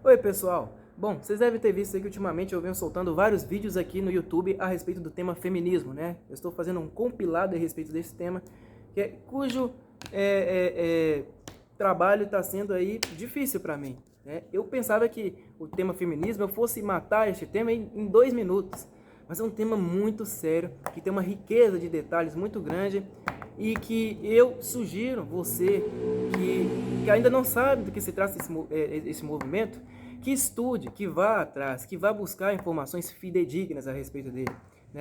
Oi pessoal, bom, vocês devem ter visto aí que ultimamente eu venho soltando vários vídeos aqui no YouTube a respeito do tema feminismo, né? Eu estou fazendo um compilado a respeito desse tema, cujo trabalho está sendo aí difícil para mim, né? Eu pensava que o tema feminismo eu fosse matar este tema em 2 minutos, mas é um tema muito sério, que tem uma riqueza de detalhes muito grande e que eu sugiro você que ainda não sabe do que se trata esse movimento, que estude, que vá atrás, que vá buscar informações fidedignas a respeito dele, né?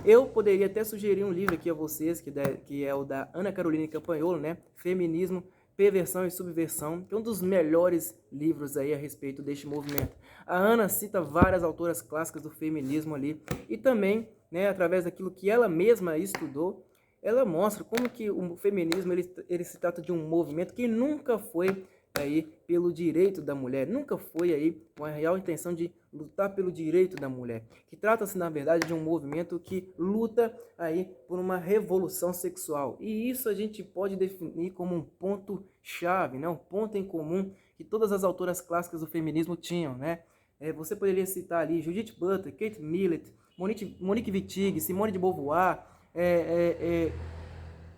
Eu poderia até sugerir um livro aqui a vocês, que é o da Ana Caroline Campanholo, né? Feminismo, Perversão e Subversão, que é um dos melhores livros aí a respeito deste movimento. A Ana cita várias autoras clássicas do feminismo ali, e também, né, através daquilo que ela mesma estudou, ela mostra como que o feminismo ele se trata de um movimento que nunca foi aí pelo direito da mulher, nunca foi aí com a real intenção de lutar pelo direito da mulher, que trata-se na verdade de um movimento que luta aí por uma revolução sexual, e isso a gente pode definir como um ponto chave, né, um ponto em comum que todas as autoras clássicas do feminismo tinham, né? Você poderia citar ali Judith Butler, Kate Millett, Monique Wittig, Simone de Beauvoir,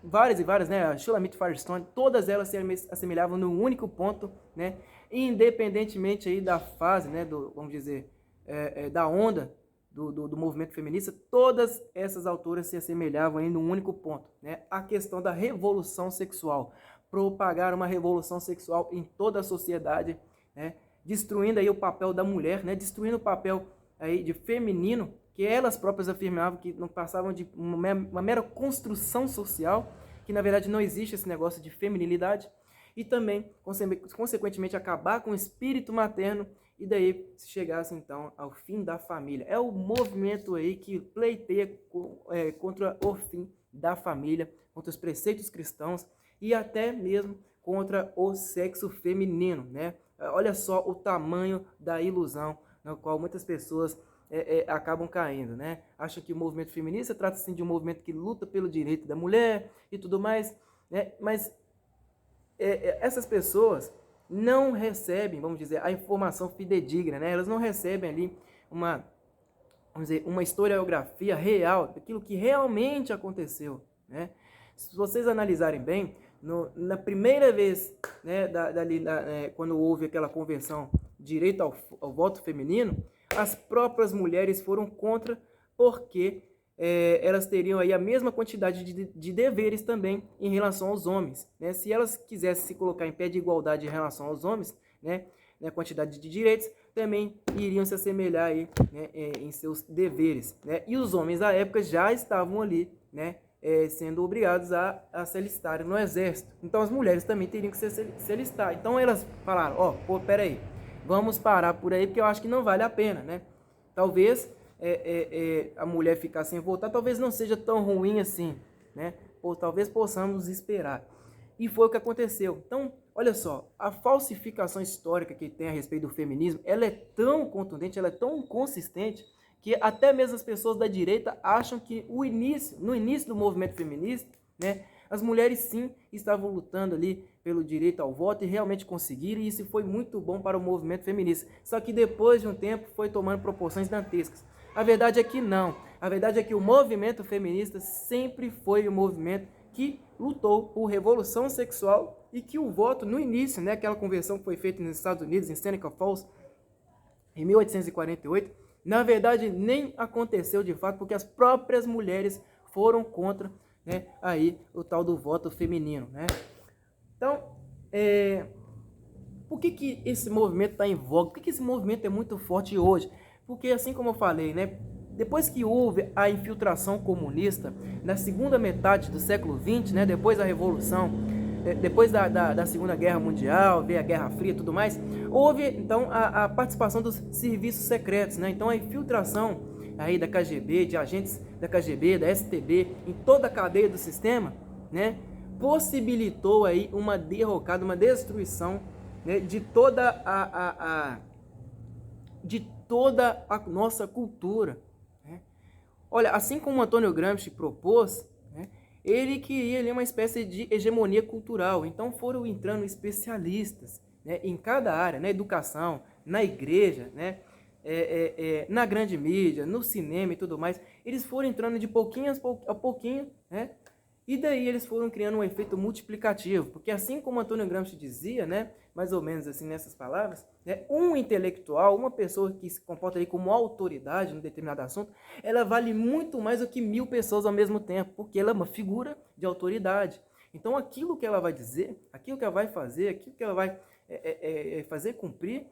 várias e várias, né? A Shulamit Firestone, todas elas se assemelhavam num único ponto, né? Independentemente aí da fase, né? Vamos dizer, da onda do movimento feminista, todas essas autoras se assemelhavam em um único ponto, né? A questão da revolução sexual, propagar uma revolução sexual em toda a sociedade, né? Destruindo aí o papel da mulher, né? Destruindo o papel aí de feminino, que elas próprias afirmavam que não passavam de uma mera construção social, que na verdade não existe esse negócio de feminilidade, e também, consequentemente, acabar com o espírito materno, e daí se chegasse então ao fim da família. É o movimento aí que pleiteia contra o fim da família, contra os preceitos cristãos e até mesmo contra o sexo feminino, né? Olha só o tamanho da ilusão na qual muitas pessoas acabam caindo, né? Acham que o movimento feminista trata-se de um movimento que luta pelo direito da mulher e tudo mais, né? Mas essas pessoas não recebem, vamos dizer, a informação fidedigna, né? Elas não recebem ali uma, vamos dizer, uma historiografia real daquilo que realmente aconteceu, né? Se vocês analisarem bem, na primeira vez, né, quando houve aquela conversão direito ao voto feminino, as próprias mulheres foram contra, porque elas teriam aí a mesma quantidade de deveres também em relação aos homens, né? Se elas quisessem se colocar em pé de igualdade em relação aos homens, né, na quantidade de direitos, também iriam se assemelhar aí, né, em seus deveres, né? E os homens da época já estavam ali, né, sendo obrigados a se alistarem no exército. Então as mulheres também teriam que se alistar. Então elas falaram, ó, peraí, vamos parar por aí, porque eu acho que não vale a pena, né? Talvez a mulher ficar sem votar, talvez não seja tão ruim assim, né? Ou talvez possamos esperar. E foi o que aconteceu. Então, olha só, a falsificação histórica que tem a respeito do feminismo, ela é tão contundente, ela é tão consistente, que até mesmo as pessoas da direita acham que no início do movimento feminista, né, as mulheres sim estavam lutando ali pelo direito ao voto e realmente conseguiram, e isso foi muito bom para o movimento feminista. Só que depois de um tempo foi tomando proporções dantescas. A verdade é que não. A verdade é que o movimento feminista sempre foi um movimento que lutou por revolução sexual e que o voto no início, né, aquela conversão que foi feita nos Estados Unidos, em Seneca Falls, em 1848, na verdade nem aconteceu de fato, porque as próprias mulheres foram contra, né, aí o tal do voto feminino, né? Então, por que esse movimento está em voga? Por que esse movimento é muito forte hoje? Porque, assim como eu falei, né, depois que houve a infiltração comunista, na segunda metade do século XX, né, depois da Revolução, depois da Segunda Guerra Mundial, veio a Guerra Fria e tudo mais, houve então a participação dos serviços secretos, né? Então a infiltração aí da KGB, de agentes da KGB, da STB, em toda a cadeia do sistema, né, possibilitou aí uma derrocada, uma destruição, né, de toda a nossa cultura, né? Olha, assim como Antônio Gramsci propôs, né, ele queria ali uma espécie de hegemonia cultural. Então foram entrando especialistas, né, em cada área, na educação, na igreja, né? Na grande mídia, no cinema e tudo mais, eles foram entrando de pouquinho a pouquinho, né? E daí eles foram criando um efeito multiplicativo, porque assim como Antônio Gramsci dizia, né, mais ou menos assim nessas palavras, né, um intelectual, uma pessoa que se comporta aí como autoridade em determinado assunto, ela vale muito mais do que 1000 pessoas ao mesmo tempo, porque ela é uma figura de autoridade. Então aquilo que ela vai dizer, aquilo que ela vai fazer, aquilo que ela vai fazer cumprir,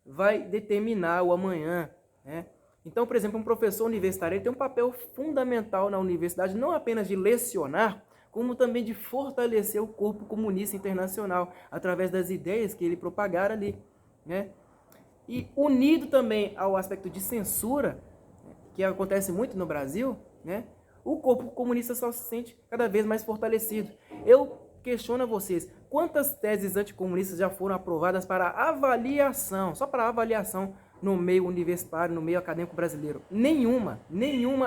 vai determinar o amanhã, né? Então, por exemplo, um professor universitário ele tem um papel fundamental na universidade, não apenas de lecionar, como também de fortalecer o corpo comunista internacional, através das ideias que ele propagar ali, né? E unido também ao aspecto de censura, que acontece muito no Brasil, né? O corpo comunista só se sente cada vez mais fortalecido. Eu questiono a vocês, quantas teses anticomunistas já foram aprovadas para avaliação, só para avaliação no meio universitário, no meio acadêmico brasileiro? Nenhuma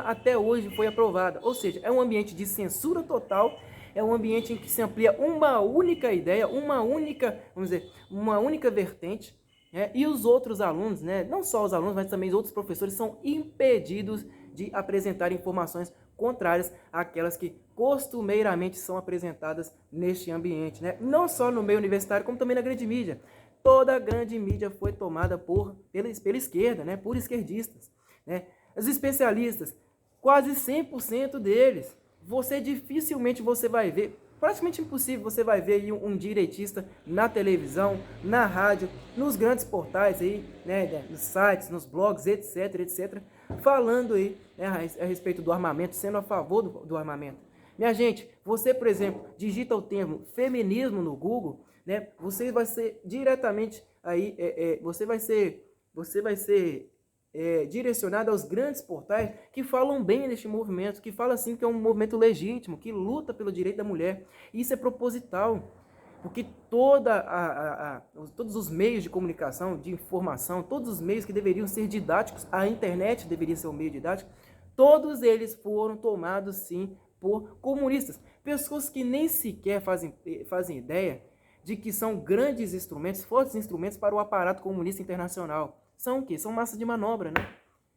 até hoje foi aprovada. Ou seja, é um ambiente de censura total, é um ambiente em que se amplia uma única ideia, uma única vertente, né? E os outros alunos, né? Não só os alunos, mas também os outros professores são impedidos de apresentar informações contrárias àquelas que costumeiramente são apresentadas neste ambiente, né? Não só no meio universitário, como também na grande mídia. Toda a grande mídia foi tomada pela esquerda, né? Por esquerdistas, né? Os especialistas, quase 100% deles, dificilmente você vai ver, praticamente impossível você vai ver aí um direitista na televisão, na rádio, nos grandes portais aí, né, nos sites, nos blogs, etc, falando aí, né, a respeito do armamento, sendo a favor do armamento. Minha gente, você, por exemplo, digita o termo feminismo no Google, né, você vai ser diretamente aí, você vai ser direcionado aos grandes portais que falam bem deste movimento, que falam assim que é um movimento legítimo, que luta pelo direito da mulher. Isso é proposital, porque todos os meios de comunicação, de informação, todos os meios que deveriam ser didáticos, a internet deveria ser um meio didático, todos eles foram tomados sim por comunistas, pessoas que nem sequer fazem ideia de que são grandes instrumentos, fortes instrumentos para o aparato comunista internacional. São o quê? São massas de manobra, né?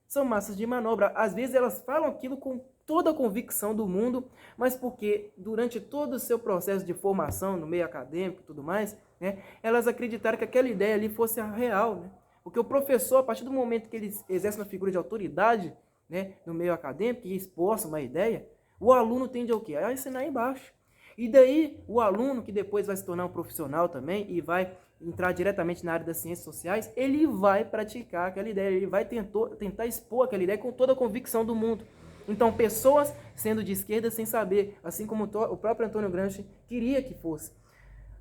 São massas de manobra. Às vezes elas falam aquilo com toda a convicção do mundo, mas porque durante todo o seu processo de formação no meio acadêmico e tudo mais, né, elas acreditaram que aquela ideia ali fosse a real, né? Porque o professor, a partir do momento que ele exerce uma figura de autoridade, né, no meio acadêmico e exposta uma ideia, o aluno tende ao quê? A ensinar embaixo. E daí o aluno, que depois vai se tornar um profissional também e vai entrar diretamente na área das ciências sociais, ele vai praticar aquela ideia, ele vai tentar expor aquela ideia com toda a convicção do mundo. Então, pessoas sendo de esquerda sem saber, assim como o próprio Antônio Gramsci queria que fosse.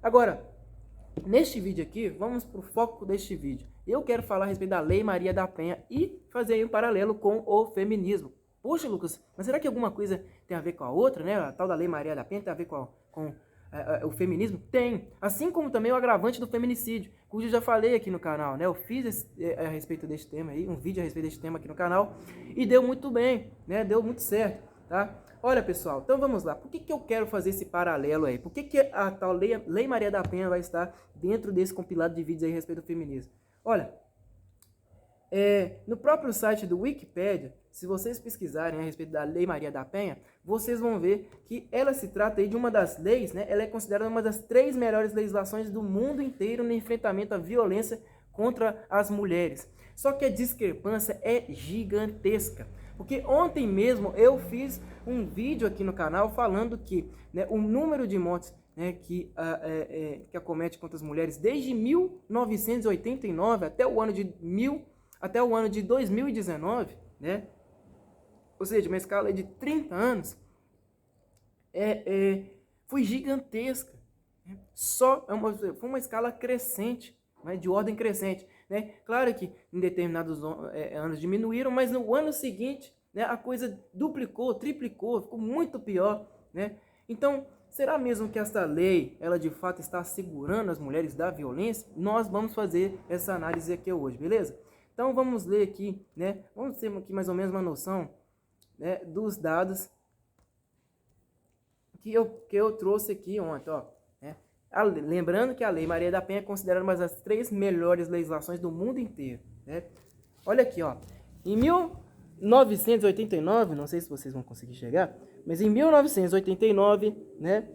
Agora, neste vídeo aqui, vamos para o foco deste vídeo. Eu quero falar a respeito da Lei Maria da Penha e fazer aí um paralelo com o feminismo. Poxa, Lucas, mas será que alguma coisa tem a ver com a outra, né? A tal da Lei Maria da Penha tem a ver com o feminismo? Tem. Assim como também o agravante do feminicídio, cujo eu já falei aqui no canal, né? Eu fiz a respeito deste tema aí, um vídeo a respeito deste tema aqui no canal, e deu muito bem, né? Deu muito certo, tá? Olha, pessoal, então vamos lá. Por que eu quero fazer esse paralelo aí? Por que a tal Lei Maria da Penha vai estar dentro desse compilado de vídeos aí a respeito do feminismo? Olha, no próprio site do Wikipedia, se vocês pesquisarem a respeito da Lei Maria da Penha, vocês vão ver que ela se trata aí de uma das leis, né? Ela é considerada uma das 3 melhores legislações do mundo inteiro no enfrentamento à violência contra as mulheres. Só que a discrepância é gigantesca. Porque ontem mesmo eu fiz um vídeo aqui no canal falando que, né, o número de mortes, né, que acomete contra as mulheres desde 1989 até o ano de 2019, né? Ou seja, uma escala de 30 anos, foi gigantesca. Né? Foi uma escala crescente, né? De ordem crescente. Né? Claro que em determinados anos diminuíram, mas no ano seguinte, né, a coisa duplicou, triplicou, ficou muito pior. Né? Então, será mesmo que essa lei, ela de fato está segurando as mulheres da violência? Nós vamos fazer essa análise aqui hoje, beleza? Então vamos ler aqui, né? Vamos ter aqui mais ou menos uma noção, né, dos dados que eu trouxe aqui ontem, ó, né? Lembrando que a Lei Maria da Penha é considerada uma das 3 melhores legislações do mundo inteiro, né? Olha aqui, ó. Em 1989, não sei se vocês vão conseguir chegar, mas em 1989, né?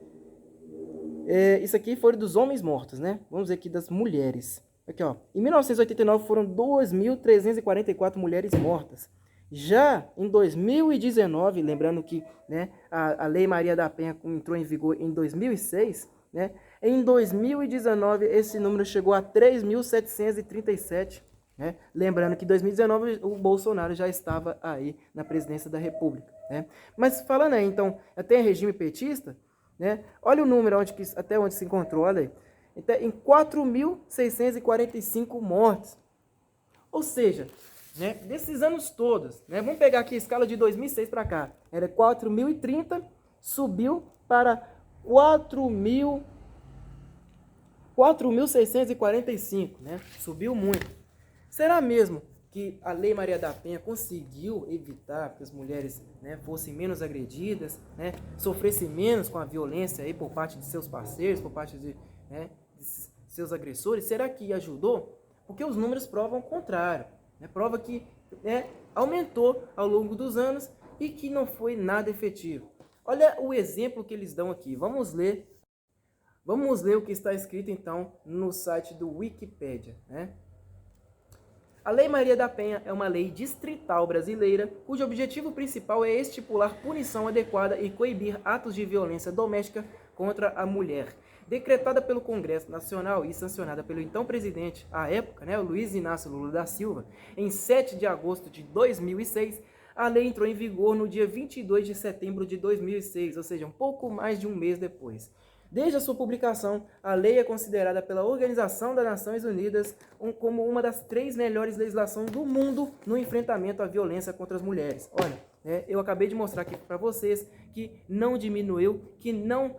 Isso aqui foi dos homens mortos, né? Vamos ver aqui das mulheres. Aqui, ó. Em 1989 foram 2.344 mulheres mortas. Já em 2019, lembrando que, né, a Lei Maria da Penha entrou em vigor em 2006, né? Em 2019 esse número chegou a 3.737, né? Lembrando que em 2019 o Bolsonaro já estava aí na presidência da República, né? Mas falando aí, então, até regime petista, né? Olha o número até onde se encontrou, olha aí. Então, em 4.645 mortes. Ou seja, né, desses anos todos, né, vamos pegar aqui a escala de 2006 para cá, era 4.030, subiu para 4.645, né? Subiu muito. Será mesmo que a Lei Maria da Penha conseguiu evitar que as mulheres, né, fossem menos agredidas, né, sofressem menos com a violência aí por parte de seus parceiros, por parte de, né, de seus agressores? Será que ajudou? Porque os números provam o contrário, né? Prova que, né, aumentou ao longo dos anos e que não foi nada efetivo. Olha o exemplo que eles dão aqui. Vamos ler o que está escrito então no site do Wikipedia, né? A Lei Maria da Penha é uma lei distrital brasileira, cujo objetivo principal é estipular punição adequada e coibir atos de violência doméstica contra a mulher. Decretada pelo Congresso Nacional e sancionada pelo então presidente, à época, né, o Luiz Inácio Lula da Silva, em 7 de agosto de 2006, a lei entrou em vigor no dia 22 de setembro de 2006, ou seja, um pouco mais de um mês depois. Desde a sua publicação, a lei é considerada pela Organização das Nações Unidas como uma das 3 melhores legislações do mundo no enfrentamento à violência contra as mulheres. Olha, eu acabei de mostrar aqui para vocês que não diminuiu, que não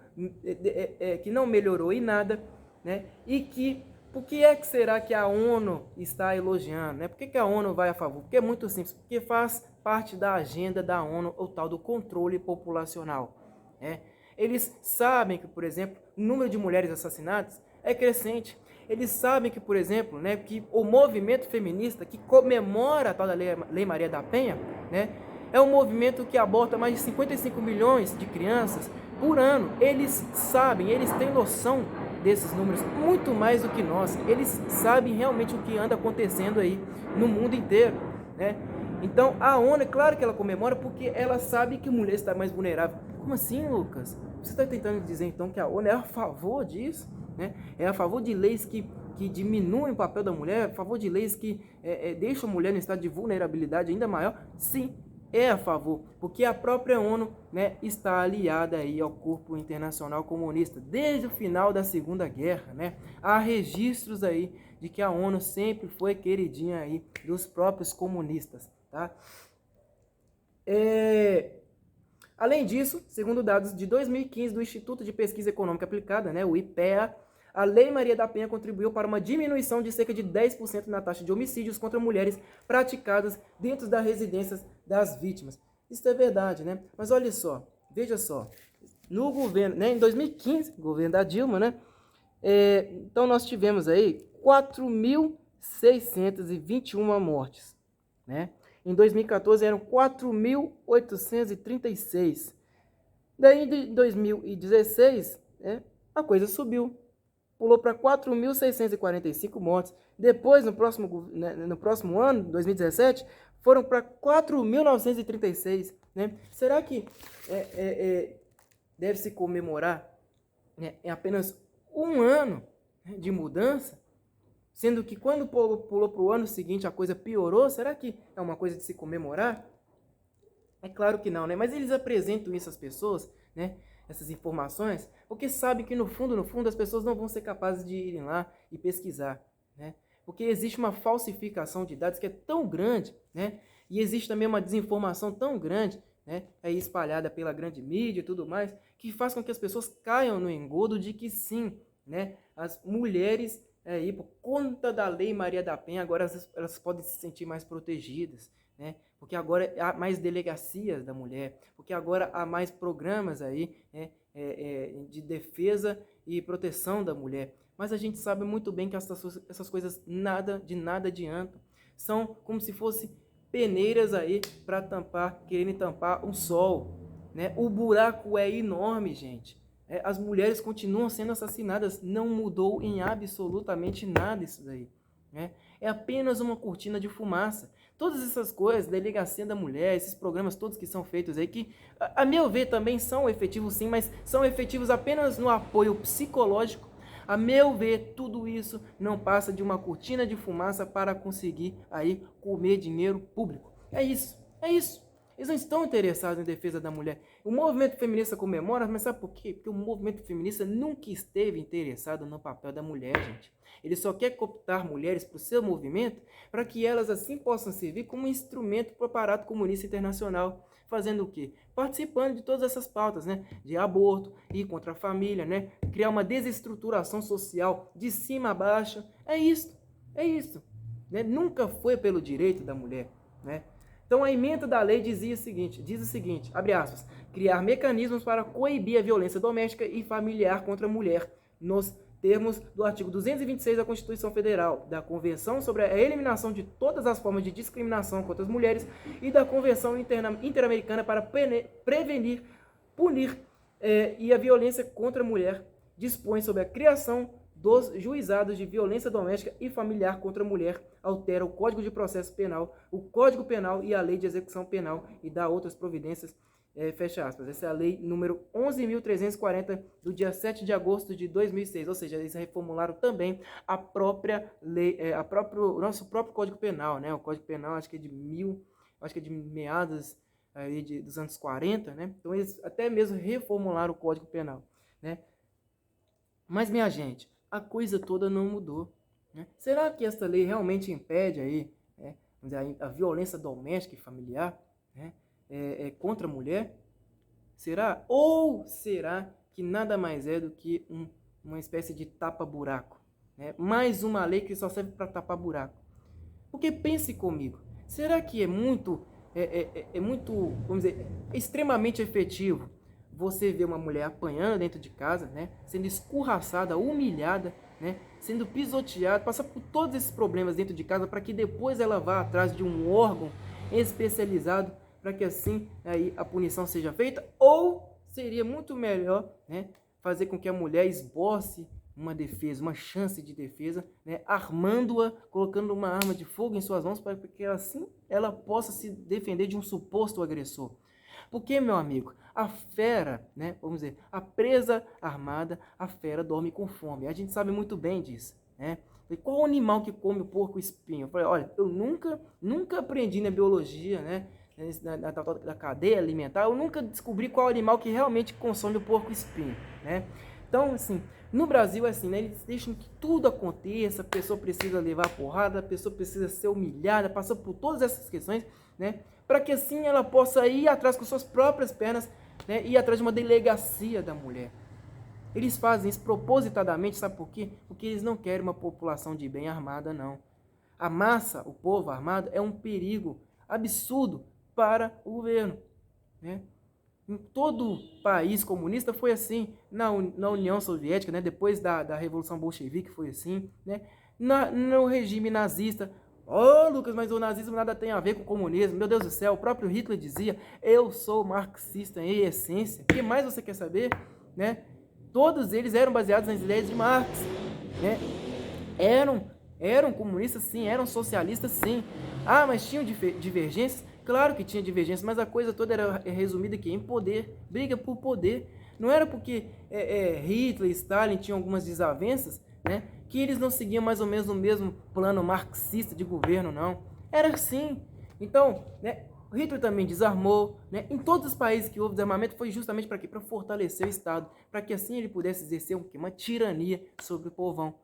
melhorou em nada, né? E que, por que é que será que a ONU está elogiando, né? Por que a ONU vai a favor? Porque é muito simples, porque faz parte da agenda da ONU o tal do controle populacional, né? Eles sabem que, por exemplo, o número de mulheres assassinadas é crescente. Eles sabem que, por exemplo, né, que o movimento feminista que comemora a tal da Lei Maria da Penha, né, é um movimento que aborta mais de 55 milhões de crianças por ano. Eles sabem, eles têm noção desses números muito mais do que nós. Eles sabem realmente o que anda acontecendo aí no mundo inteiro, né? Então, a ONU, é claro que ela comemora porque ela sabe que a mulher está mais vulnerável. Como assim, Lucas? Você está tentando dizer, então, que a ONU é a favor disso? Né? É a favor de leis que diminuem o papel da mulher? A favor de leis que deixam a mulher em estado de vulnerabilidade ainda maior? Sim, é a favor. Porque a própria ONU, né, está aliada aí ao corpo internacional comunista. Desde o final da Segunda Guerra, né? Há registros aí de que a ONU sempre foi queridinha aí dos próprios comunistas. Tá? Além disso, segundo dados de 2015 do Instituto de Pesquisa Econômica Aplicada, né, o IPEA, a Lei Maria da Penha contribuiu para uma diminuição de cerca de 10% na taxa de homicídios contra mulheres praticadas dentro das residências das vítimas. Isso é verdade, né? Mas olha só, veja só, no governo, né, em 2015, governo da Dilma, né, então nós tivemos aí 4.621 mortes, né? Em 2014 eram 4.836. Daí em 2016, né, a coisa subiu. Pulou para 4.645 mortes. Depois, no próximo ano, 2017, foram para 4.936. Né? Será que deve se comemorar, né, em apenas um ano, né, de mudança? Sendo que quando pulou para o ano seguinte a coisa piorou, será que é uma coisa de se comemorar? É claro que não, né? Mas eles apresentam isso às pessoas, né? Essas informações, porque sabem que no fundo as pessoas não vão ser capazes de irem lá e pesquisar, né? Porque existe uma falsificação de dados que é tão grande, né? E existe também uma desinformação tão grande, né, aí espalhada pela grande mídia e tudo mais, que faz com que as pessoas caiam no engodo de que sim, né, as mulheres aí por conta da Lei Maria da Penha, agora elas podem se sentir mais protegidas, né? Porque agora há mais delegacias da mulher, porque agora há mais programas aí, né, de defesa e proteção da mulher. Mas a gente sabe muito bem que essas coisas de nada adiantam. São como se fossem peneiras aí para tampar, querendo tampar um sol, né? O buraco é enorme, gente. As mulheres continuam sendo assassinadas, não mudou em absolutamente nada isso daí, né? É apenas uma cortina de fumaça. Todas essas coisas, delegacia da mulher, esses programas todos que são feitos aí, que a meu ver também são efetivos sim, mas são efetivos apenas no apoio psicológico. A meu ver, tudo isso não passa de uma cortina de fumaça para conseguir aí comer dinheiro público. É isso, é isso. Eles não estão interessados em defesa da mulher. O movimento feminista comemora, mas sabe por quê? Porque o movimento feminista nunca esteve interessado no papel da mulher, gente. Ele só quer cooptar mulheres para o seu movimento para que elas assim possam servir como instrumento para o aparato comunista internacional. Fazendo o quê? Participando de todas essas pautas, né? De aborto, ir contra a família, né? Criar uma desestruturação social de cima a baixo. É isso, né? Nunca foi pelo direito da mulher, né? Então a emenda da lei diz o seguinte, abre aspas, criar mecanismos para coibir a violência doméstica e familiar contra a mulher, nos termos do artigo 226 da Constituição Federal, da Convenção sobre a Eliminação de todas as formas de discriminação contra as mulheres e da Convenção Interamericana para prevenir, punir e a violência contra a mulher, dispõe sobre a criação dos juizados de violência doméstica e familiar contra a mulher, altera o Código de Processo Penal, o Código Penal e a Lei de Execução Penal e dá outras providências, fecha aspas. Essa é a lei número 11.340 do dia 7 de agosto de 2006, ou seja, eles reformularam também a própria lei, o nosso próprio Código Penal, né? O Código Penal acho que é de meados aí dos anos 40, né? Então eles até mesmo reformularam o Código Penal, né? Mas, minha gente, a coisa toda não mudou, né? Será que essa lei realmente impede aí, né, a violência doméstica e familiar, né, contra a mulher? Será? Ou será que nada mais é do que uma espécie de tapa-buraco, né? Mais uma lei que só serve para tapar buraco. Porque pense comigo, será que é muito, vamos dizer, extremamente efetivo você vê uma mulher apanhando dentro de casa, né, sendo escorraçada, humilhada, né, sendo pisoteada, passar por todos esses problemas dentro de casa para que depois ela vá atrás de um órgão especializado para que assim aí a punição seja feita? Ou seria muito melhor, né, fazer com que a mulher esboce uma defesa, uma chance de defesa, né, armando-a, colocando uma arma de fogo em suas mãos para que assim ela possa se defender de um suposto agressor? Porque, meu amigo, a fera, né, vamos dizer, a presa armada, a fera dorme com fome. A gente sabe muito bem disso, né? Qual o animal que come o porco espinho? Eu falei, olha, eu nunca aprendi na biologia, né, da cadeia alimentar, eu nunca descobri qual animal que realmente consome o porco espinho, né? Então, assim, no Brasil é assim, né? Eles deixam que tudo aconteça, a pessoa precisa levar porrada, a pessoa precisa ser humilhada, passar por todas essas questões, né? Para que assim ela possa ir atrás com suas próprias pernas, né? Ir atrás de uma delegacia da mulher. Eles fazem isso propositadamente, sabe por quê? Porque eles não querem uma população de bem armada, não. A massa, o povo armado, é um perigo absurdo para o governo, né? Em todo país comunista foi assim, na União Soviética, né? Depois da Revolução Bolchevique foi assim, né? No regime nazista. Oh, Lucas, mas o nazismo nada tem a ver com o comunismo. Meu Deus do céu, o próprio Hitler dizia, eu sou marxista em essência. O que mais você quer saber? Né? Todos eles eram baseados nas ideias de Marx, né? Eram comunistas, sim, eram socialistas, sim. Ah, mas tinham divergências? Claro que tinha divergências, mas a coisa toda era resumida aqui em poder, briga por poder. Não era porque Hitler e Stalin tinham algumas desavenças, né, que eles não seguiam mais ou menos o mesmo plano marxista de governo, não. Era assim. Então, né, Hitler também desarmou, né? Em todos os países que houve desarmamento foi justamente para quê? Para fortalecer o Estado, para que assim ele pudesse exercer uma tirania sobre o povão.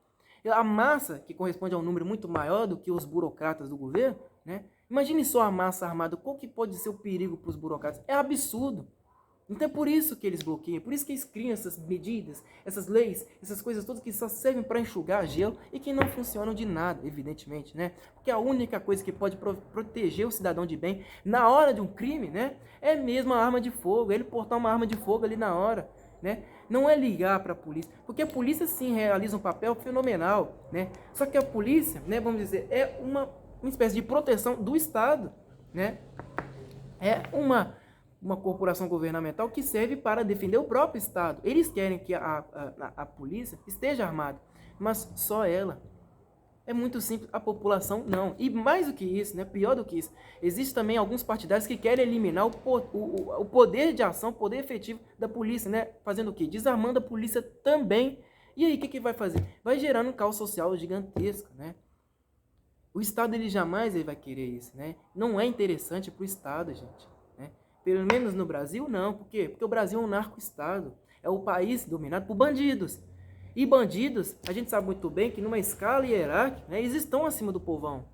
A massa, que corresponde a um número muito maior do que os burocratas do governo, né? Imagine só a massa armada, qual que pode ser o perigo para os burocratas? É absurdo, Então é por isso que eles bloqueiam, por isso que eles criam essas medidas, essas leis, essas coisas todas que só servem para enxugar gelo e que não funcionam de nada, evidentemente, né? Porque a única coisa que pode proteger o cidadão de bem na hora de um crime, né, é mesmo a arma de fogo, ele portar uma arma de fogo ali na hora, né? Não é ligar para a polícia, porque a polícia sim realiza um papel fenomenal, né? Só que a polícia, né, vamos dizer, é uma espécie de proteção do Estado, né? É uma corporação governamental que serve para defender o próprio Estado. Eles querem que a polícia esteja armada, mas só ela. É muito simples, a população não. E mais do que isso, né, pior do que isso, existe também alguns partidários que querem eliminar o poder de ação, o poder efetivo da polícia, né? Fazendo o quê? Desarmando a polícia também. E aí, o que vai fazer? Vai gerar um caos social gigantesco, né? O Estado, ele jamais vai querer isso, né? Não é interessante para o Estado, gente. Pelo menos no Brasil, não. Por quê? Porque o Brasil é um narco-estado. É o país dominado por bandidos. E bandidos, a gente sabe muito bem que numa escala hierárquica, né, eles estão acima do povão.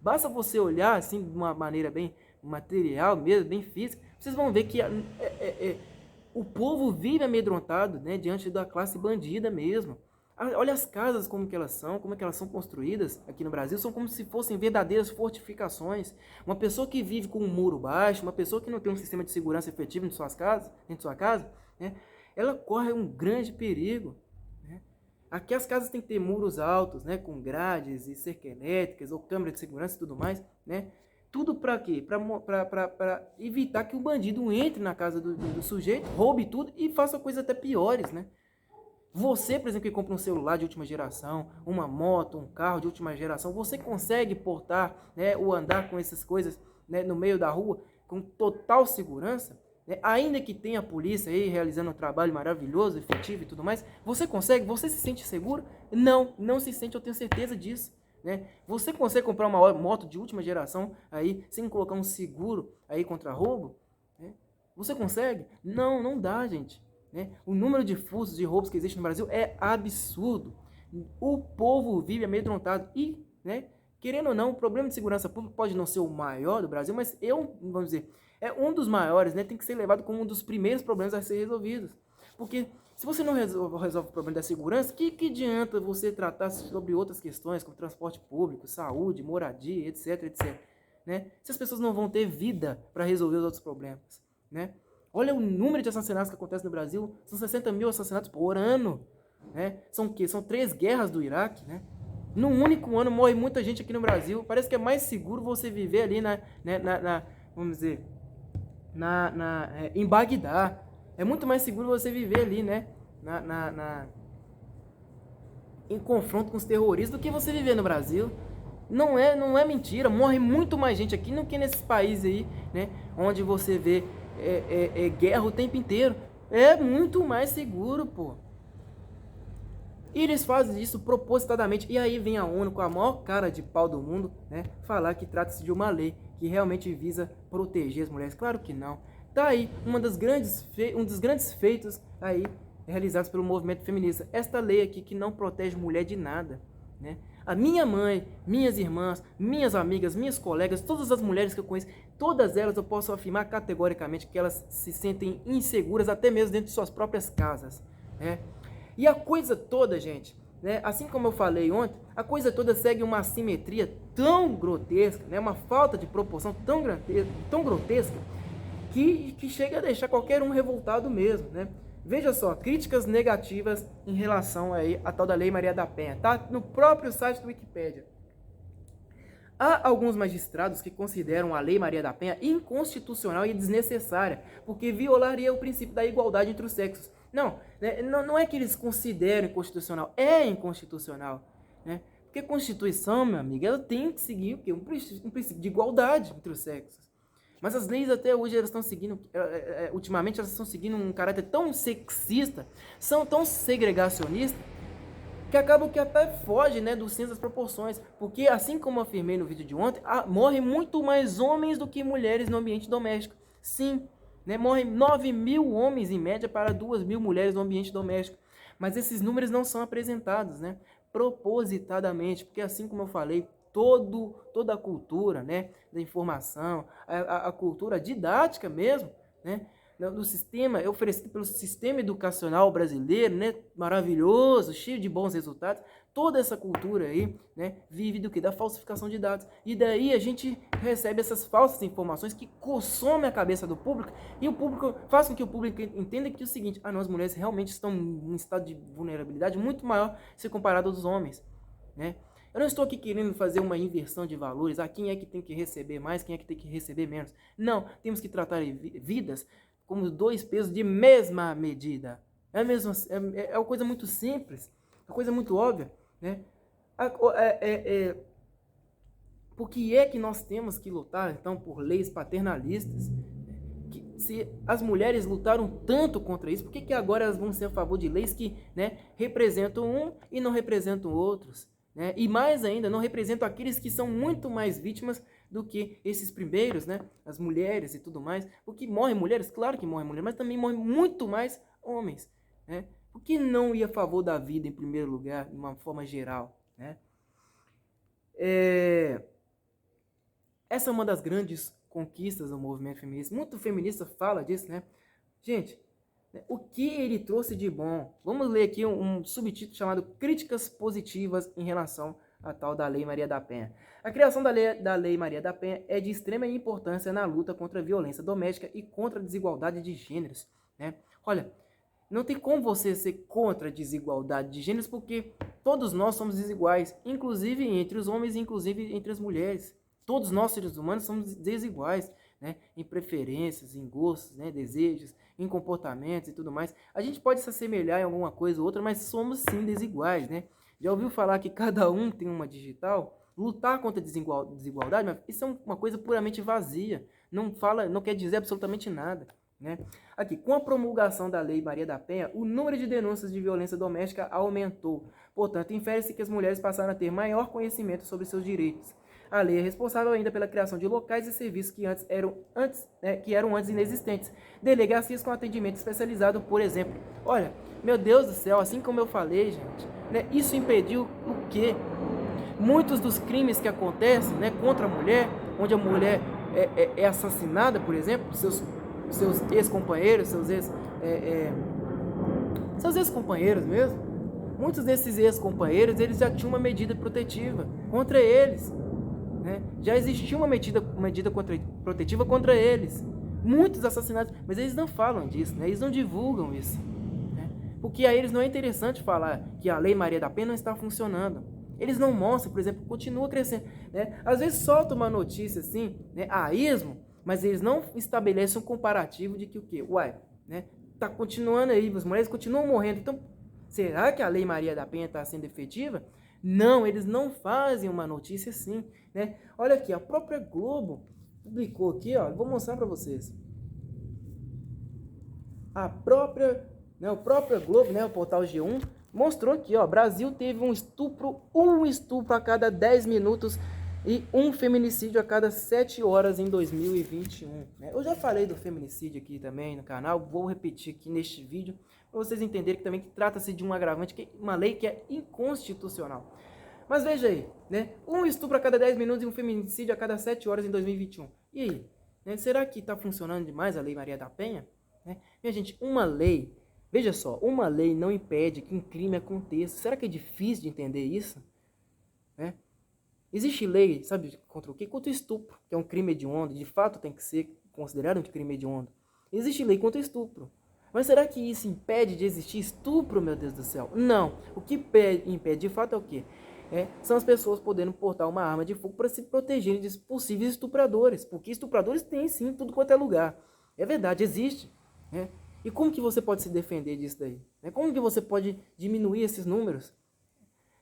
Basta você olhar assim de uma maneira bem material mesmo, bem física, vocês vão ver que o povo vive amedrontado, né, diante da classe bandida mesmo. Olha as casas como que elas são construídas aqui no Brasil, são como se fossem verdadeiras fortificações. Uma pessoa que vive com um muro baixo, uma pessoa que não tem um sistema de segurança efetivo dentro de sua casa, né, ela corre um grande perigo. Né? Aqui as casas têm que ter muros altos, né, com grades e cerca elétricas ou câmeras de segurança e tudo mais, né? Tudo para quê? Para evitar que o bandido entre na casa do sujeito, roube tudo e faça coisas até piores, né? Você, por exemplo, que compra um celular de última geração, uma moto, um carro de última geração, você consegue portar, né, ou andar com essas coisas, né, no meio da rua com total segurança? Né? Ainda que tenha a polícia aí realizando um trabalho maravilhoso, efetivo e tudo mais, você consegue? Você se sente seguro? Não, não se sente, eu tenho certeza disso. Né? Você consegue comprar uma moto de última geração aí sem colocar um seguro aí contra roubo? Né? Você consegue? Não, não dá, gente. Né? O número de furtos e roubos que existe no Brasil é absurdo. O povo vive amedrontado e, né, querendo ou não, o problema de segurança pública pode não ser o maior do Brasil, mas vamos dizer, é um dos maiores, né, tem que ser levado como um dos primeiros problemas a ser resolvidos. Porque se você não resolve o problema da segurança, que adianta você tratar sobre outras questões, como transporte público, saúde, moradia, etc, etc. Né? Se as pessoas não vão ter vida para resolver os outros problemas, né? Olha o número de assassinatos que acontece no Brasil. São 60 mil assassinatos por ano. Né? São o quê? São 3 guerras do Iraque. Né? Num único ano morre muita gente aqui no Brasil. Parece que é mais seguro você viver ali vamos dizer, em Bagdá. É muito mais seguro você viver ali, né? Em confronto com os terroristas do que você viver no Brasil. Não é mentira. Morre muito mais gente aqui do que nesses países aí, né? Onde você vê guerra o tempo inteiro. É muito mais seguro, pô. E eles fazem isso propositadamente. E aí vem a ONU com a maior cara de pau do mundo, né, falar que trata-se de uma lei que realmente visa proteger as mulheres. Claro que não. Tá aí um dos grandes feitos aí realizados pelo movimento feminista. Esta lei aqui que não protege mulher de nada, né? A minha mãe, minhas irmãs, minhas amigas, minhas colegas, todas as mulheres que eu conheço, todas elas eu posso afirmar categoricamente que elas se sentem inseguras até mesmo dentro de suas próprias casas, né? E a coisa toda, gente, né, assim como eu falei ontem, a coisa toda segue uma assimetria tão grotesca, né, uma falta de proporção tão grotesca, que chega a deixar qualquer um revoltado mesmo, né? Veja só, críticas negativas em relação aí à tal da Lei Maria da Penha, tá? No próprio site do Wikipedia. Há alguns magistrados que consideram a Lei Maria da Penha inconstitucional e desnecessária, porque violaria o princípio da igualdade entre os sexos. Não, né? Não é que eles consideram inconstitucional, é inconstitucional, né? Porque a Constituição, meu amigo, ela tem que seguir o quê? Um princípio de igualdade entre os sexos. Mas as leis até hoje elas estão seguindo, ultimamente elas estão seguindo um caráter tão sexista, são tão segregacionistas, que acabam que até foge, né, do senso das proporções. Porque assim como eu afirmei no vídeo de ontem, morrem muito mais homens do que mulheres no ambiente doméstico. Sim, né, morrem 9.000 homens em média para 2.000 mulheres no ambiente doméstico. Mas esses números não são apresentados, né, propositadamente, porque assim como eu falei, toda a cultura, né, da informação, a cultura didática mesmo, né, do sistema, é oferecido pelo sistema educacional brasileiro, né, maravilhoso, cheio de bons resultados, toda essa cultura aí, né, vive do que? Da falsificação de dados. E daí a gente recebe essas falsas informações que consomem a cabeça do público, e o público faz com que o público entenda que é o seguinte: ah, não, as mulheres realmente estão em um estado de vulnerabilidade muito maior se comparado aos homens, né? Eu não estou aqui querendo fazer uma inversão de valores, quem é que tem que receber mais, quem é que tem que receber menos. Não, temos que tratar vidas como dois pesos de mesma medida. É uma coisa muito simples, uma coisa muito óbvia, né? Por que é que nós temos que lutar, então, por leis paternalistas? Se as mulheres lutaram tanto contra isso, por que agora elas vão ser a favor de leis que, né, representam um e não representam outros? Né? E mais ainda, não representam aqueles que são muito mais vítimas do que esses primeiros, né? As mulheres e tudo mais. Porque morrem mulheres, claro que morrem mulheres, mas também morrem muito mais homens, né? Por que não ir a favor da vida em primeiro lugar, de uma forma geral, né? Essa é uma das grandes conquistas do movimento feminista. Muito feminista fala disso, né? Gente, o que ele trouxe de bom? Vamos ler aqui um subtítulo chamado Críticas Positivas em relação à tal da Lei Maria da Penha. A criação da Lei Maria da Penha é de extrema importância na luta contra a violência doméstica e contra a desigualdade de gêneros, né? Olha, não tem como você ser contra a desigualdade de gêneros, porque todos nós somos desiguais, inclusive entre os homens, inclusive entre as mulheres. Todos nós, seres humanos, somos desiguais, né? Em preferências, em gostos, né? Desejos, em comportamentos e tudo mais. A gente pode se assemelhar em alguma coisa ou outra, mas somos sim desiguais, né? Já ouviu falar que cada um tem uma digital? Lutar contra a desigualdade, mas isso é uma coisa puramente vazia. Não quer dizer absolutamente nada, né? Aqui, com a promulgação da Lei Maria da Penha, o número de denúncias de violência doméstica aumentou. Portanto, infere-se que as mulheres passaram a ter maior conhecimento sobre seus direitos. A lei é responsável ainda pela criação de locais e serviços que eram antes inexistentes. Delegacias com atendimento especializado, por exemplo. Olha, meu Deus do céu, assim como eu falei, gente, né, isso impediu o quê? Muitos dos crimes que acontecem, né, contra a mulher, onde a mulher é assassinada, por exemplo, seus ex-companheiros, seus ex-companheiros mesmo, muitos desses ex-companheiros, eles já tinham uma medida protetiva contra eles. Né? Já existia uma medida protetiva contra eles. Muitos assassinatos, mas eles não falam disso, né? Eles não divulgam isso, né? Porque a eles não é interessante falar que a Lei Maria da Penha não está funcionando. Eles não mostram, por exemplo, continua crescendo, né? Às vezes soltam uma notícia assim, né, a esmo, mas eles não estabelecem um comparativo de que o quê? Uai, né? Tá continuando aí, as mulheres continuam morrendo. Então, será que a Lei Maria da Penha está sendo efetiva? Não, eles não fazem uma notícia assim, né? Olha aqui, a própria Globo publicou aqui, ó, vou mostrar para vocês. O próprio Globo, né, o portal G1, mostrou aqui, ó, Brasil teve um estupro a cada 10 minutos e um feminicídio a cada 7 horas em 2021. Né? Eu já falei do feminicídio aqui também no canal, vou repetir aqui neste vídeo, para vocês entenderem que também trata-se de um agravante, uma lei que é inconstitucional. Mas veja aí, né? Um estupro a cada 10 minutos e um feminicídio a cada 7 horas em 2021. E aí? Né? Será que está funcionando demais a Lei Maria da Penha? Né? Minha gente, uma lei, veja só, uma lei não impede que um crime aconteça. Será que é difícil de entender isso? Né? Existe lei, sabe, contra o quê? Contra o estupro, que é um crime hediondo, de fato tem que ser considerado um crime hediondo. Existe lei contra o estupro. Mas será que isso impede de existir estupro, meu Deus do céu? Não. O que impede de fato é o quê? São as pessoas podendo portar uma arma de fogo para se protegerem de possíveis estupradores. Porque estupradores tem sim, tudo quanto é lugar. É verdade, existe. Né? E como que você pode se defender disso daí? Como que você pode diminuir esses números?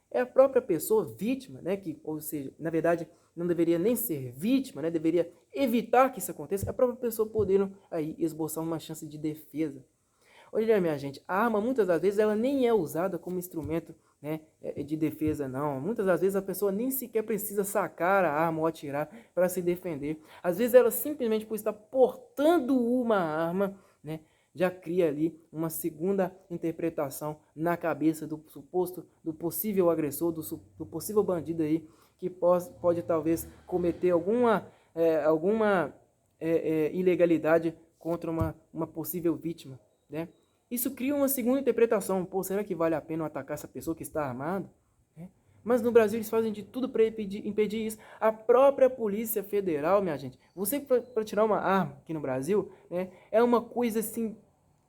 É a própria pessoa vítima, né, que, ou seja, na verdade, não deveria nem ser vítima, né, deveria evitar que isso aconteça, é a própria pessoa podendo aí esboçar uma chance de defesa. Olha, minha gente, a arma, muitas das vezes, ela nem é usada como instrumento, né, de defesa, não. Muitas das vezes, a pessoa nem sequer precisa sacar a arma ou atirar para se defender. Às vezes, ela simplesmente, por estar portando uma arma, né, já cria ali uma segunda interpretação na cabeça do possível agressor, do possível bandido aí, que pode talvez cometer alguma ilegalidade contra uma possível vítima, né? Isso cria uma segunda interpretação. Pô, será que vale a pena atacar essa pessoa que está armada? Mas no Brasil eles fazem de tudo para impedir isso. A própria Polícia Federal, minha gente, você para tirar uma arma aqui no Brasil, né, é uma coisa assim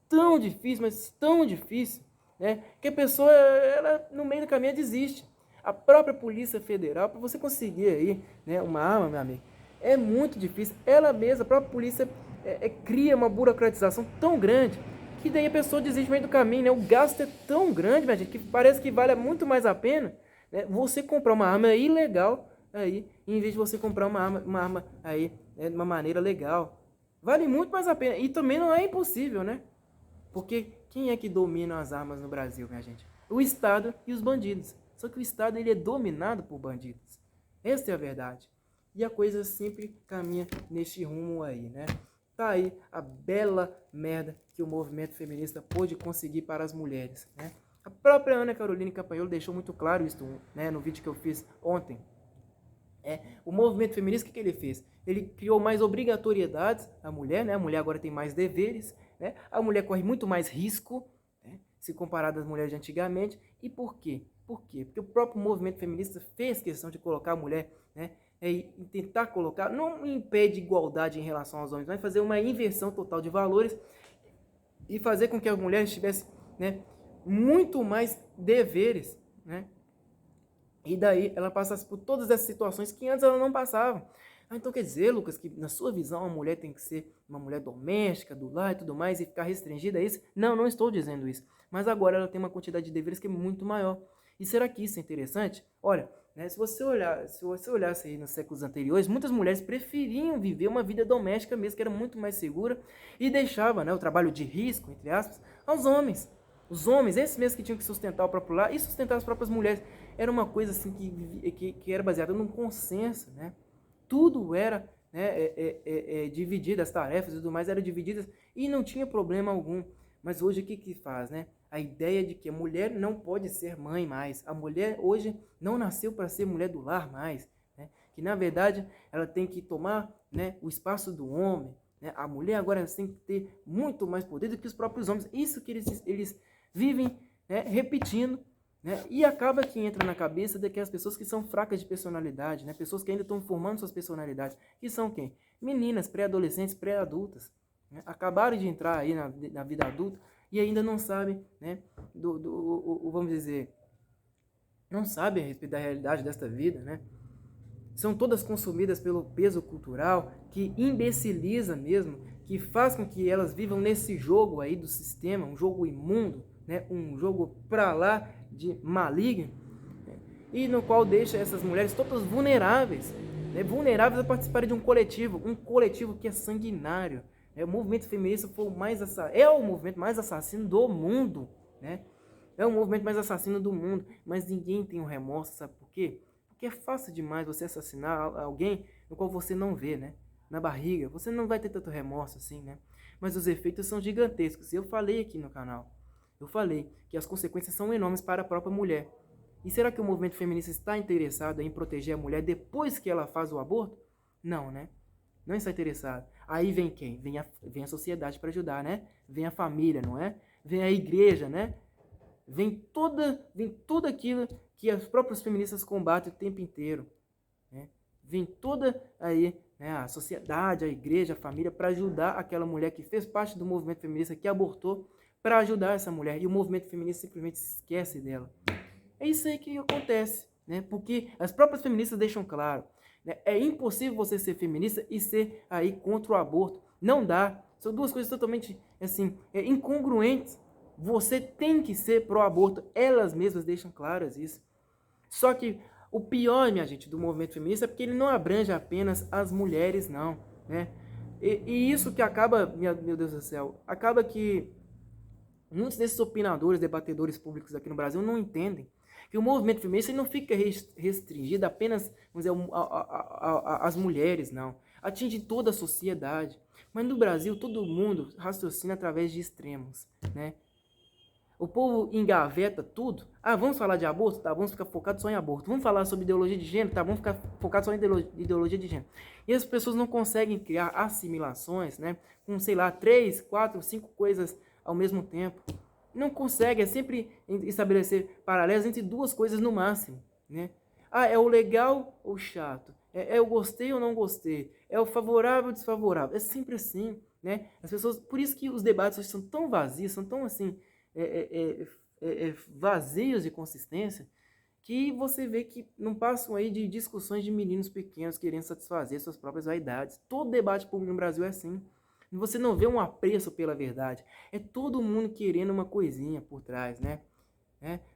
tão difícil, mas tão difícil, né, que a pessoa, ela, no meio do caminho, desiste. A própria Polícia Federal, para você conseguir aí, né, uma arma, meu amigo, é muito difícil. Ela mesma, a própria polícia, cria uma burocratização tão grande que daí a pessoa desiste no meio do caminho, né? O gasto é tão grande, minha gente, que parece que vale muito mais a pena, né, você comprar uma arma ilegal aí, em vez de você comprar uma arma aí, né, de uma maneira legal. Vale muito mais a pena. E também não é impossível, né? Porque quem é que domina as armas no Brasil, minha gente? O Estado e os bandidos. Só que o Estado, ele é dominado por bandidos. Essa é a verdade. E a coisa sempre caminha neste rumo aí, né? Tá aí a bela merda que o movimento feminista pôde conseguir para as mulheres, né? A própria Ana Caroline Campanholo deixou muito claro isso, né, no vídeo que eu fiz ontem. O movimento feminista, o que ele fez? Ele criou mais obrigatoriedades à mulher, né? A mulher agora tem mais deveres, né? A mulher corre muito mais risco, né, se comparado às mulheres de antigamente. E por quê? Por quê? Porque o próprio movimento feminista fez questão de colocar a mulher, né, e tentar colocar, não impede igualdade em relação aos homens, mas fazer uma inversão total de valores e fazer com que a mulher tivesse, né, muito mais deveres, né? E daí ela passasse por todas essas situações que antes ela não passava. Então quer dizer, Lucas, que na sua visão a mulher tem que ser uma mulher doméstica, do lar e tudo mais, e ficar restringida a isso? Não, não estou dizendo isso. Mas agora ela tem uma quantidade de deveres que é muito maior. E será que isso é interessante? Olha, né, se você olhasse aí nos séculos anteriores, muitas mulheres preferiam viver uma vida doméstica mesmo, que era muito mais segura, e deixava, né, o trabalho de risco, entre aspas, aos homens. Os homens, esses mesmos que tinham que sustentar o próprio lar e sustentar as próprias mulheres. Era uma coisa assim que era baseada num consenso, né? Tudo era, né, dividido, as tarefas e tudo mais eram divididas e não tinha problema algum. Mas hoje o que faz, né? A ideia de que a mulher não pode ser mãe mais. A mulher hoje não nasceu para ser mulher do lar mais, né? Que na verdade ela tem que tomar, né, o espaço do homem, né? A mulher agora tem que ter muito mais poder do que os próprios homens. Isso que eles vivem, né, repetindo, né, e acaba que entra na cabeça daquelas pessoas que são fracas de personalidade, né, pessoas que ainda estão formando suas personalidades, que são quem? Meninas, pré-adolescentes, pré-adultas, né, acabaram de entrar aí na vida adulta e ainda não sabem, né, vamos dizer, não sabem a respeito da realidade desta vida, né, são todas consumidas pelo peso cultural que imbeciliza mesmo, que faz com que elas vivam nesse jogo aí do sistema, um jogo imundo, né, um jogo pra lá de maligno, né, e no qual deixa essas mulheres todas vulneráveis, né, vulneráveis a participarem de um coletivo que é sanguinário. O movimento feminista foi o movimento mais assassino do mundo, né? É o movimento mais assassino do mundo, mas ninguém tem um remorso, sabe por quê? Porque é fácil demais você assassinar alguém no qual você não vê, né? Na barriga, você não vai ter tanto remorso assim, né? Mas os efeitos são gigantescos. Eu falei aqui no canal, eu falei que as consequências são enormes para a própria mulher. E será que o movimento feminista está interessado em proteger a mulher depois que ela faz o aborto? Não, né? Não está interessado. Aí vem quem? Vem a sociedade para ajudar, né? Vem a família, não é? Vem a igreja, né? Vem tudo aquilo que as próprias feministas combatem o tempo inteiro, né? Vem toda aí, né, a sociedade, a igreja, a família, para ajudar aquela mulher que fez parte do movimento feminista, que abortou, para ajudar essa mulher. E o movimento feminista simplesmente se esquece dela. É isso aí que acontece, né? Porque as próprias feministas deixam claro, né? É impossível você ser feminista e ser aí contra o aborto. Não dá. São duas coisas totalmente, assim, incongruentes. Você tem que ser pró-aborto. Elas mesmas deixam claras isso. Só que o pior, minha gente, do movimento feminista é porque ele não abrange apenas as mulheres, não, né? E isso que acaba, meu Deus do céu, acaba que muitos desses opinadores, debatedores públicos aqui no Brasil não entendem que o movimento feminista não fica restringido apenas, vamos dizer, às mulheres, não. Atinge toda a sociedade. Mas no Brasil, todo mundo raciocina através de extremos, né? O povo engaveta tudo. Ah, vamos falar de aborto? Tá, vamos ficar focados só em aborto. Vamos falar sobre ideologia de gênero? Tá, vamos ficar focados só em ideologia de gênero. E as pessoas não conseguem criar assimilações, né? Com, sei lá, 3, 4, 5 coisas ao mesmo tempo. Não consegue, é sempre estabelecer paralelos entre duas coisas no máximo, né? Ah, é o legal ou chato? É o gostei ou não gostei? É o favorável ou desfavorável? É sempre assim, né? As pessoas, por isso que os debates hoje são tão vazios, são tão assim, vazios de consistência, que você vê que não passam aí de discussões de meninos pequenos querendo satisfazer suas próprias vaidades. Todo debate público no Brasil é assim. Você não vê um apreço pela verdade. É todo mundo querendo uma coisinha por trás, né?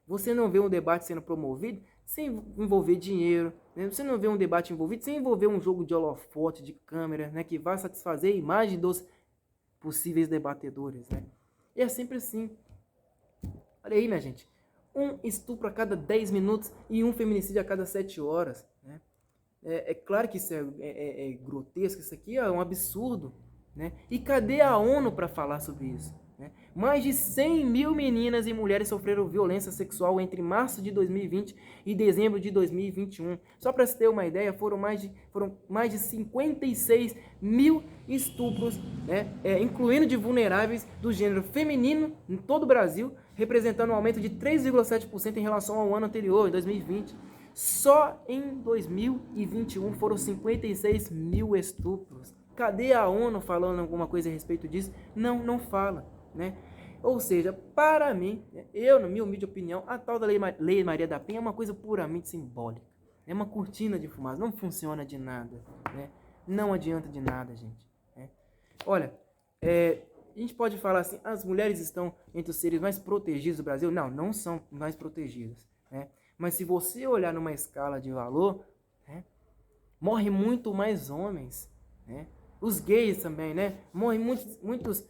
Você não vê um debate sendo promovido sem envolver dinheiro, né? Você não vê um debate envolvido sem envolver um jogo de holofote, de câmera, né? Que vai satisfazer a imagem dos possíveis debatedores, né? E é sempre assim. Olha aí, minha gente. Um estupro a cada 10 minutos e um feminicídio a cada 7 horas, né? É claro que isso é grotesco, isso aqui é um absurdo, né? E cadê a ONU para falar sobre isso? Né? Mais de 100 mil meninas e mulheres sofreram violência sexual entre março de 2020 e dezembro de 2021. Só para se ter uma ideia, foram mais de 56 mil estupros, né? Incluindo de vulneráveis do gênero feminino em todo o Brasil, representando um aumento de 3,7% em relação ao ano anterior, em 2020. Só em 2021 foram 56 mil estupros. Cadê a ONU falando alguma coisa a respeito disso? Não fala, né? Ou seja, para mim, eu, na minha humilde opinião, a tal da Lei Maria da Penha é uma coisa puramente simbólica. É uma cortina de fumaça, não funciona de nada, né? Não adianta de nada, gente. Né? Olha, a gente pode falar assim, as mulheres estão entre os seres mais protegidos do Brasil? Não são mais protegidas, né? Mas se você olhar numa escala de valor, né, morre muito mais homens, né? Os gays também, né? Morrem muitos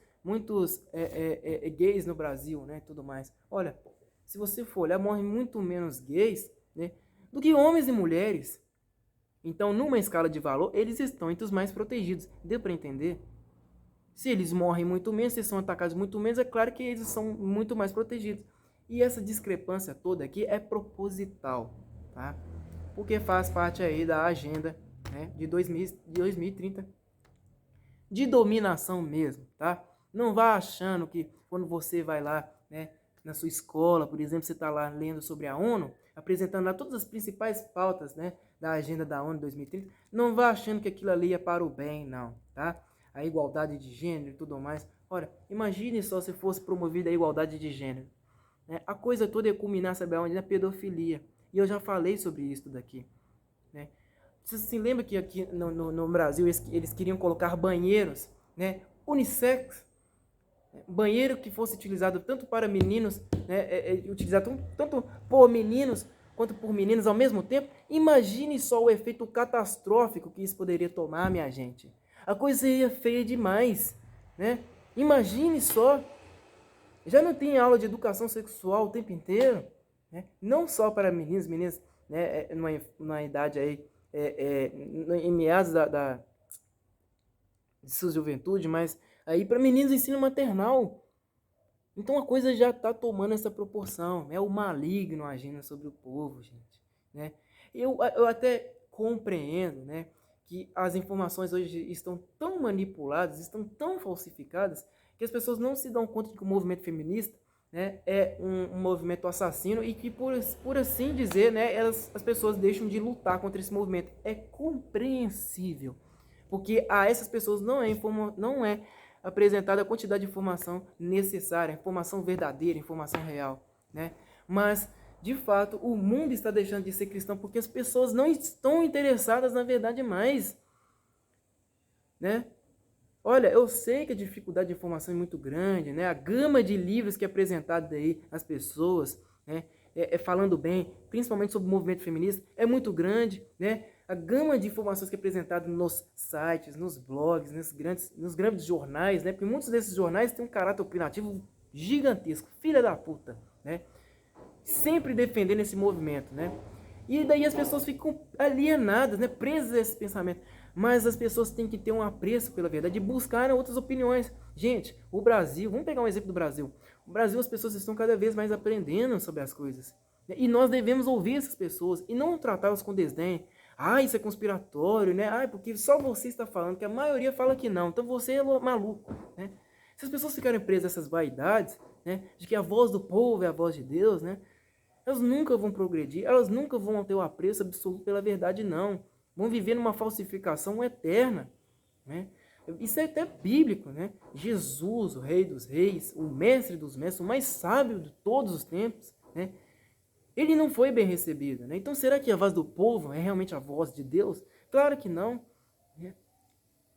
gays no Brasil, né? Tudo mais. Olha, se você for olhar, morrem muito menos gays, né, do que homens e mulheres. Então, numa escala de valor, eles estão entre os mais protegidos. Deu para entender? Se eles morrem muito menos, se são atacados muito menos, é claro que eles são muito mais protegidos. E essa discrepância toda aqui é proposital, tá? Porque faz parte aí da agenda, né, de 2030, de dominação mesmo, tá? Não vá achando que quando você vai lá, né, na sua escola, por exemplo, você está lá lendo sobre a ONU, apresentando lá todas as principais pautas, né, da agenda da ONU 2030, não vá achando que aquilo ali é para o bem, não, tá? A igualdade de gênero e tudo mais. Ora, imagine só se fosse promovida a igualdade de gênero. A coisa toda ia culminar, sabe aonde? Na pedofilia. E eu já falei sobre isso daqui. Né? Você se lembra que aqui no Brasil eles queriam colocar banheiros, né, unissex? Banheiro que fosse utilizado tanto para meninos, né, utilizado tanto por meninos quanto por meninas ao mesmo tempo. Imagine só o efeito catastrófico que isso poderia tomar, minha gente. A coisa seria feia demais, né? Imagine só. Já não tem aula de educação sexual o tempo inteiro, né? Não só para meninos, meninas, né, numa idade aí, em meados de sua juventude, mas aí para meninos ensino maternal. Então a coisa já está tomando essa proporção, é o maligno agindo sobre o povo, gente, né? Eu até compreendo, né, que as informações hoje estão tão manipuladas, estão tão falsificadas, que as pessoas não se dão conta de que o movimento feminista, né, é um movimento assassino e que, por assim dizer, né, as pessoas deixam de lutar contra esse movimento. É compreensível, porque a essas pessoas não é apresentada a quantidade de informação necessária, informação verdadeira, informação real, né? Mas, de fato, o mundo está deixando de ser cristão porque as pessoas não estão interessadas na verdade mais, né? Olha, eu sei que a dificuldade de informação é muito grande, né? A gama de livros que é apresentada aí às pessoas, né, falando bem, principalmente sobre o movimento feminista, é muito grande, né? A gama de informações que é apresentada nos sites, nos blogs, nos grandes jornais, né? Porque muitos desses jornais têm um caráter opinativo gigantesco, filha da puta, né? Sempre defendendo esse movimento, né? E daí as pessoas ficam alienadas, né? Presas a esse pensamento. Mas as pessoas têm que ter um apreço pela verdade e buscar outras opiniões. Gente, o Brasil, vamos pegar um exemplo do Brasil. No Brasil, as pessoas estão cada vez mais aprendendo sobre as coisas. E nós devemos ouvir essas pessoas e não tratá-las com desdém. Ah, isso é conspiratório, né? Ah, porque só você está falando, que a maioria fala que não. Então você é maluco, né? Se as pessoas ficarem presas a essas vaidades, né, de que a voz do povo é a voz de Deus, né, elas nunca vão progredir, elas nunca vão ter o apreço absoluto pela verdade, não. Vão viver numa falsificação eterna, né? Isso é até bíblico, né? Jesus, o Rei dos Reis, o Mestre dos Mestres, o mais sábio de todos os tempos, né? Ele não foi bem recebido, né? Então será que a voz do povo é realmente a voz de Deus? Claro que não, né?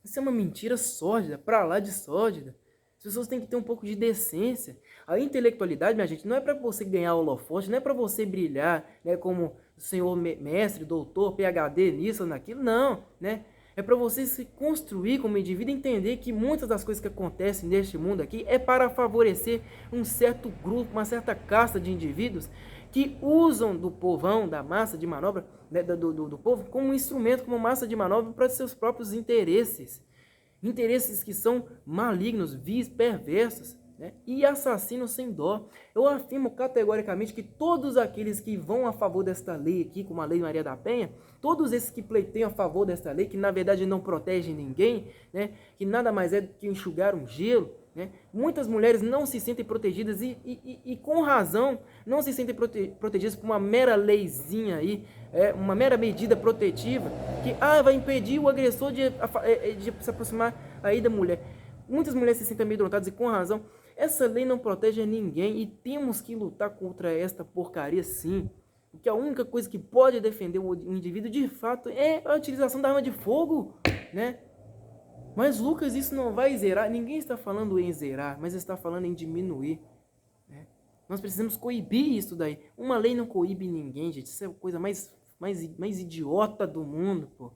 Isso é uma mentira sórdida, pra lá de sórdida. As pessoas têm que ter um pouco de decência. A intelectualidade, minha gente, não é para você ganhar holofote, não é para você brilhar, né, como senhor mestre, doutor, PhD nisso ou naquilo, não, né? É para você se construir como indivíduo e entender que muitas das coisas que acontecem neste mundo aqui é para favorecer um certo grupo, uma certa casta de indivíduos que usam do povão, da massa de manobra, né, do povo, como um instrumento, como massa de manobra para seus próprios interesses. Interesses que são malignos, vis, perversos, né? E assassinos sem dó. Eu afirmo categoricamente que todos aqueles que vão a favor desta lei aqui, como a Lei Maria da Penha, todos esses que pleiteiam a favor desta lei, que na verdade não protegem ninguém, né? Que nada mais é do que enxugar um gelo, né? Muitas mulheres não se sentem protegidas e com razão não se sentem protegidas por uma mera leizinha aí, uma mera medida protetiva que vai impedir o agressor de se aproximar aí da mulher. Muitas mulheres se sentem amedrontadas e com razão. Essa lei não protege ninguém e temos que lutar contra esta porcaria sim. Porque a única coisa que pode defender o indivíduo de fato é a utilização da arma de fogo, né? Mas Lucas, isso não vai zerar. Ninguém está falando em zerar, mas está falando em diminuir, né? Nós precisamos coibir isso daí. Uma lei não coíbe ninguém, gente. Isso é a coisa mais idiota do mundo, pô.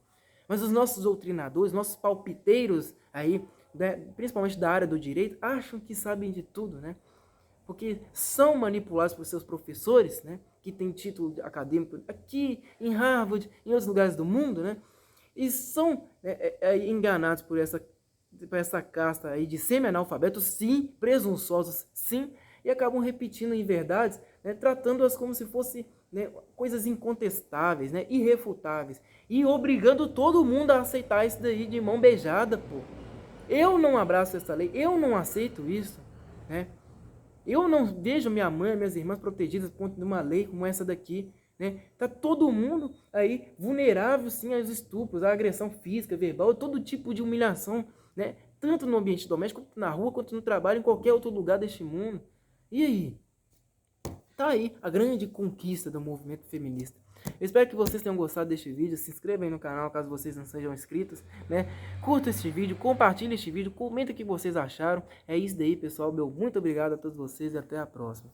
Mas os nossos doutrinadores, nossos palpiteiros aí, né, principalmente da área do direito, acham que sabem de tudo, né? Porque são manipulados por seus professores, né, que têm título acadêmico aqui em Harvard, em outros lugares do mundo, né? E são enganados por essa casta aí de semi-analfabetos, sim, presunçosos, sim, e acabam repetindo inverdades, né, tratando-as como se fossem, né, coisas incontestáveis, né, irrefutáveis, e obrigando todo mundo a aceitar isso daí de mão beijada, pô. Eu não abraço essa lei, eu não aceito isso, né? Eu não vejo minha mãe, minhas irmãs protegidas por conta de uma lei como essa daqui, né? Tá todo mundo aí vulnerável sim aos estupros, à agressão física, verbal, todo tipo de humilhação, né? Tanto no ambiente doméstico, quanto na rua, quanto no trabalho, em qualquer outro lugar deste mundo. E aí? Tá aí a grande conquista do movimento feminista. Eu espero que vocês tenham gostado deste vídeo. Se inscrevam aí no canal caso vocês não sejam inscritos, né? Curta este vídeo, compartilhe este vídeo, comenta o que vocês acharam. É isso daí, pessoal. Meu muito obrigado a todos vocês e até a próxima.